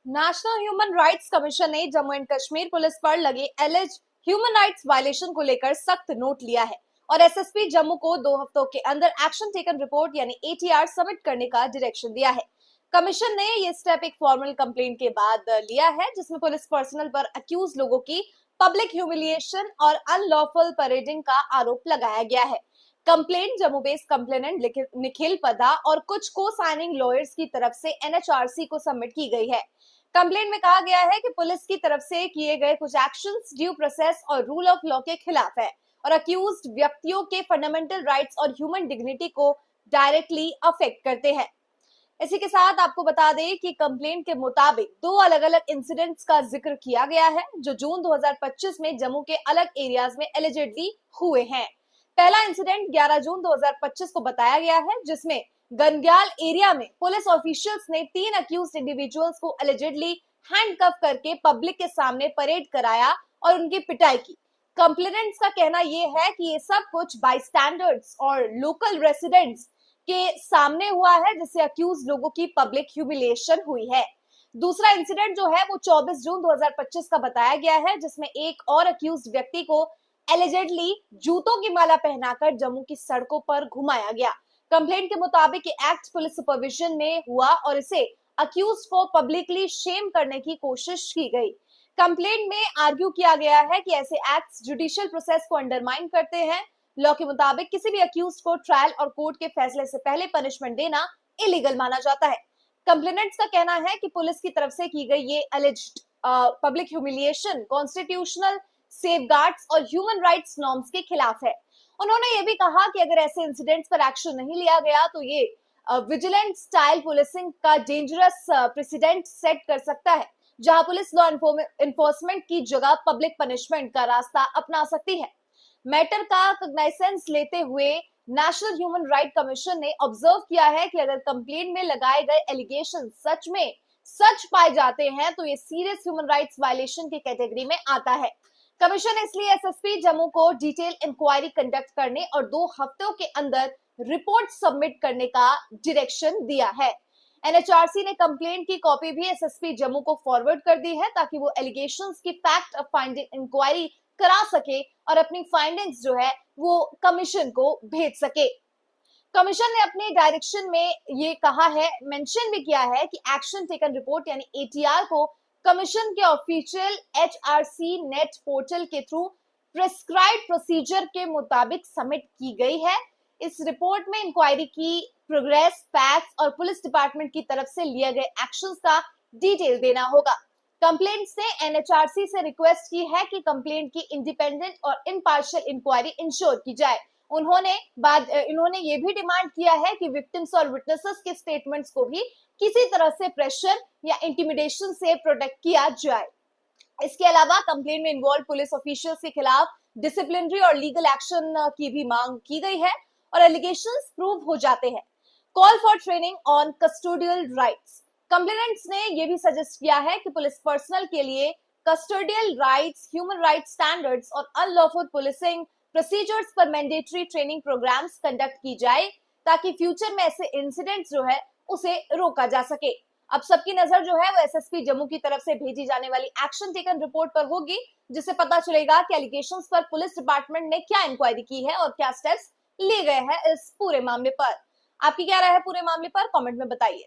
National human rights commission ने Jammu and Kashmir police पर लगे एलिज ह्यूमन राइट्स वायलेशन को लेकर सख्त नोट लिया है और एसएसपी जम्मू को 2 हफ्तों के अंदर एक्शन टेकन रिपोर्ट यानी एटीआर सबमिट करने का डायरेक्शन दिया है। कमीशन ने ये स्टेप एक फॉर्मल कंप्लेंट के बाद लिया है, जिसमें पुलिस पर्सनल पर अक्यूज लोगों की पब्लिक ह्यूमिलिएशन और अनलॉफुल परेडिंग का आरोप लगाया गया है। Complaint Jammu based complainant Nikhil पदा और कुछ को साइनिंग लॉयर्स की तरफ से एनएचआरसी को सबमिट की गई है। कंप्लेंट में कहा गया है कि पुलिस की तरफ से किए गए कुछ एक्शंस ड्यू प्रोसेस और रूल ऑफ लॉ के खिलाफ है और अक्यूज्ड व्यक्तियों के फंडामेंटल राइट्स और ह्यूमन डिग्निटी को डायरेक्टली अफेक्ट करते हैं। इसी के साथ आपको बता दें कि कंप्लेंट के मुताबिक 2 अलग-अलग इंसिडेंट्स का जिक्र किया गया है जो जून 2025 में जम्मू के अलग एरियाज में एलिजेडली हुए हैं। पहला इंसिडेंट 11 जून 2025 को बताया गया है, जिसमें गंग्याल एरिया में पुलिस ऑफिशियल्स ने 3 अक्यूज्ड इंडिविजुअल्स को एलिजेडली हैंडकफ करके पब्लिक के सामने परेड कराया और उनकी पिटाई की। कंप्लेनेंट्स का कहना यह है कि ये सब कुछ बाईस्टैंडर्स और लोकल रेसिडेंट्स के सामने हुआ है, जिससे अक्यूज लोगों की पब्लिक ह्यूमिलिएशन हुई है। दूसरा इंसिडेंट जो है वो 24 जून 2025 का बताया गया है, जिसमें एक और अक्यूज व्यक्ति को एलिजेडली जूतों की माला पहनाकर जम्मू की सड़कों पर घुमाया गया। कंप्लेंट के मुताबिक ये एक्ट पुलिस सुपरविजन में हुआ और इसे अक्यूज को पब्लिकली शेम करने की कोशिश की गई। कंप्लेंट में आर्ग्यू किया गया है कि ऐसे एक्ट्स जुडिशियल प्रोसेस को अंडरमाइन करते हैं। लॉ के मुताबिक किसी भी अक्यूज को ट्रायल और कोर्ट के फैसले से पहले पनिशमेंट देना इलीगल माना जाता है। कंप्लेनेंट्स का कहना है कि पुलिस की तरफ से की गई ये एलिज्ड पब्लिक ह्यूमिलिएशन कॉन्स्टिट्यूशनल सेफगार्ड्स और ह्यूमन राइट्स नॉर्म्स के खिलाफ है। उन्होंने ये भी कहा कि अगर ऐसे इंसिडेंट्स पर एक्शन नहीं लिया गया तो ये विजिलेंट स्टाइल पुलिसिंग का डेंजरस प्रेसिडेंट सेट कर सकता है, जहां पुलिस लॉ इन्फोर्समेंट की जगह पब्लिक पनिशमेंट का रास्ता अपना सकती है। मैटर का कॉग्नाइसेंस लेते हुए नेशनल ह्यूमन राइट कमीशन ने ऑब्जर्व किया है कि अगर कंप्लेंट में लगाए गए एलिगेशन सच में सच पाए जाते हैं तो ये सीरियस ह्यूमन राइट्स वायलेशन की कैटेगरी में आता है। कमीशन ने इसलिए एसएसपी जम्मू को डिटेल इंक्वायरी कंडक्ट करने और 2 हफ्तों के अंदर रिपोर्ट सबमिट करने का डायरेक्शन दिया है। एनएचआरसी ने कंप्लेंट की कॉपी भी एसएसपी जम्मू को फॉरवर्ड कर दी है ताकि वो एलिगेशंस की फैक्ट ऑफ फाइंडिंग इंक्वायरी करा सके और अपनी फाइंडिंग्स जो है वो कमीशन को भेज सके। कमीशन ने अपने डायरेक्शन में ये कहा है, मेंशन भी किया है कि एक्शन टेकन रिपोर्ट यानी एटीआर को कमीशन के ऑफिशियल एचआरसी नेट पोर्टल के थ्रू प्रिस्क्राइब्ड प्रोसीजर के मुताबिक सबमिट की गई है। इस रिपोर्ट में इंक्वायरी की प्रोग्रेस, फैक्ट्स और पुलिस डिपार्टमेंट की तरफ से लिए गए एक्शंस का डिटेल देना होगा। कंप्लेंट्स ने एनएचआरसी से रिक्वेस्ट की है कि कंप्लेंट की इंडिपेंडेंट और इम्पार्शियल इंक्वायरी इंश्योर की जाए। इन्होंने ये भी डिमांड किया है कि विक्टिम्स और विटनेसेस के स्टेटमेंट्स को भी किसी तरह से प्रेशर या इंटिमिडेशन से प्रोटेक्ट किया जाए। इसके अलावा कंप्लेंट में इन्वॉल्व पुलिस ऑफिशियल्स के खिलाफ डिसिप्लिनरी और लीगल एक्शन की भी मांग की गई है और एलिगेशंस प्रूव हो जाते हैं। Call for training on custodial rights. Complainants ने यह भी सजेस्ट किया है कि पुलिस पर्सनल के लिए custodial rights, human rights standards और अनलॉफुल पुलिसिंग प्रोसीजर्स पर मैंडेटरी ट्रेनिंग प्रोग्राम्स कंडक्ट की जाए ताकि फ्यूचर में ऐसे इंसिडेंट्स जो है उसे रोका जा सके। अब सबकी नजर जो है वो एसएसपी जम्मू की तरफ से भेजी जाने वाली एक्शन टेकन रिपोर्ट पर होगी, जिससे पता चलेगा कि एलिगेशंस पर पुलिस डिपार्टमेंट ने क्या इंक्वायरी की है और क्या स्टेप्स लिए गए हैं इस पूरे मामले पर। आपकी क्या राय है पूरे मामले पर, कमेंट में बताइए।